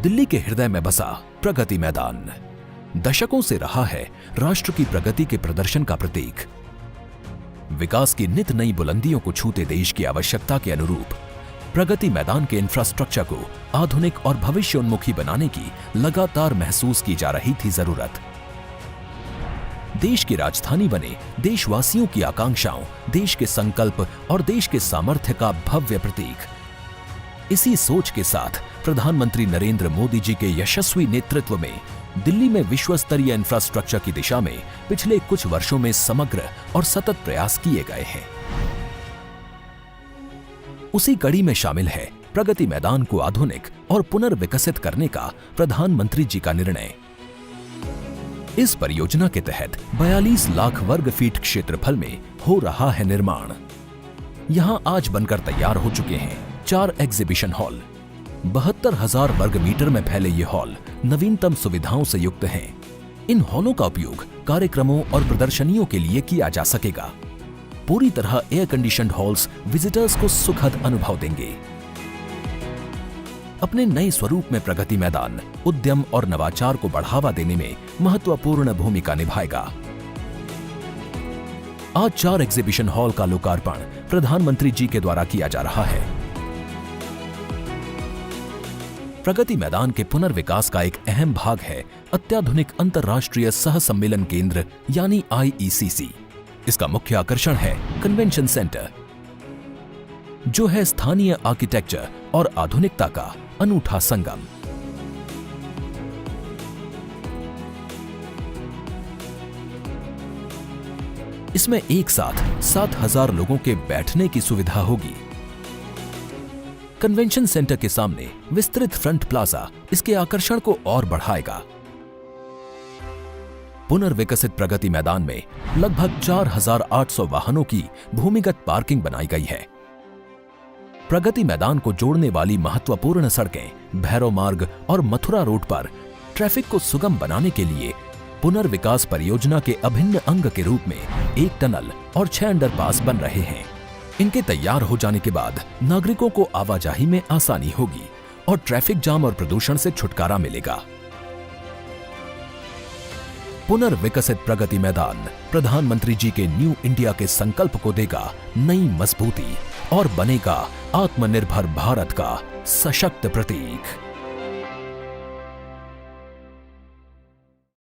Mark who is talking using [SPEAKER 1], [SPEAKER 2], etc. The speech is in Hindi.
[SPEAKER 1] दिल्ली के हृदय में बसा प्रगति मैदान दशकों से रहा है राष्ट्र की प्रगति के प्रदर्शन का प्रतीक। विकास की नित नई बुलंदियों को छूते देश की आवश्यकता के अनुरूप प्रगति मैदान के इंफ्रास्ट्रक्चर को आधुनिक और भविष्योन्मुखी बनाने की लगातार महसूस की जा रही थी जरूरत। देश की राजधानी बने देशवासियों की आकांक्षाओं, देश के संकल्प और देश के सामर्थ्य का भव्य प्रतीक। इसी सोच के साथ प्रधानमंत्री नरेंद्र मोदी जी के यशस्वी नेतृत्व में दिल्ली में विश्व स्तरीय इंफ्रास्ट्रक्चर की दिशा में पिछले कुछ वर्षों में समग्र और सतत प्रयास किए गए हैं। उसी कड़ी में शामिल है प्रगति मैदान को आधुनिक और पुनर्विकसित करने का प्रधानमंत्री जी का निर्णय। इस परियोजना के तहत 42 लाख वर्ग फीट क्षेत्रफल में हो रहा है निर्माण। यहां आज बनकर तैयार हो चुके हैं 4 एग्जीबिशन हॉल। 72,000 वर्ग मीटर में फैले ये हॉल नवीनतम सुविधाओं से युक्त हैं। इन हॉलों का उपयोग कार्यक्रमों और प्रदर्शनियों के लिए किया जा सकेगा। पूरी तरह एयर कंडीशनड हॉल्स विजिटर्स को सुखद अनुभव देंगे। अपने नए स्वरूप में प्रगति मैदान उद्यम और नवाचार को बढ़ावा देने में महत्वपूर्ण भूमिका निभाएगा। आज 4 एग्जीबिशन हॉल का लोकार्पण प्रधानमंत्री जी के द्वारा किया जा रहा है। प्रगति मैदान के पुनर्विकास का एक अहम भाग है अत्याधुनिक अंतर्राष्ट्रीय सह सम्मेलन केंद्र यानी IECC। इसका मुख्य आकर्षण है कन्वेंशन सेंटर, जो है स्थानीय आर्किटेक्चर और आधुनिकता का अनूठा संगम। इसमें एक साथ 7,000 लोगों के बैठने की सुविधा होगी। कन्वेंशन सेंटर के सामने विस्तृत फ्रंट प्लाजा इसके आकर्षण को और बढ़ाएगा। पुनर्विकसित प्रगति मैदान में लगभग 4,800 वाहनों की भूमिगत पार्किंग बनाई गई है। प्रगति मैदान को जोड़ने वाली महत्वपूर्ण सड़कें भैरव मार्ग और मथुरा रोड पर ट्रैफिक को सुगम बनाने के लिए पुनर्विकास परियोजना के अभिन्न अंग के रूप में एक टनल और 6 अंडरपास बन रहे हैं। इनके तैयार हो जाने के बाद नागरिकों को आवाजाही में आसानी होगी और ट्रैफिक जाम और प्रदूषण से छुटकारा मिलेगा। पुनर्विकसित प्रगति मैदान प्रधानमंत्री जी के न्यू इंडिया के संकल्प को देगा नई मजबूती और बनेगा आत्मनिर्भर भारत का सशक्त प्रतीक।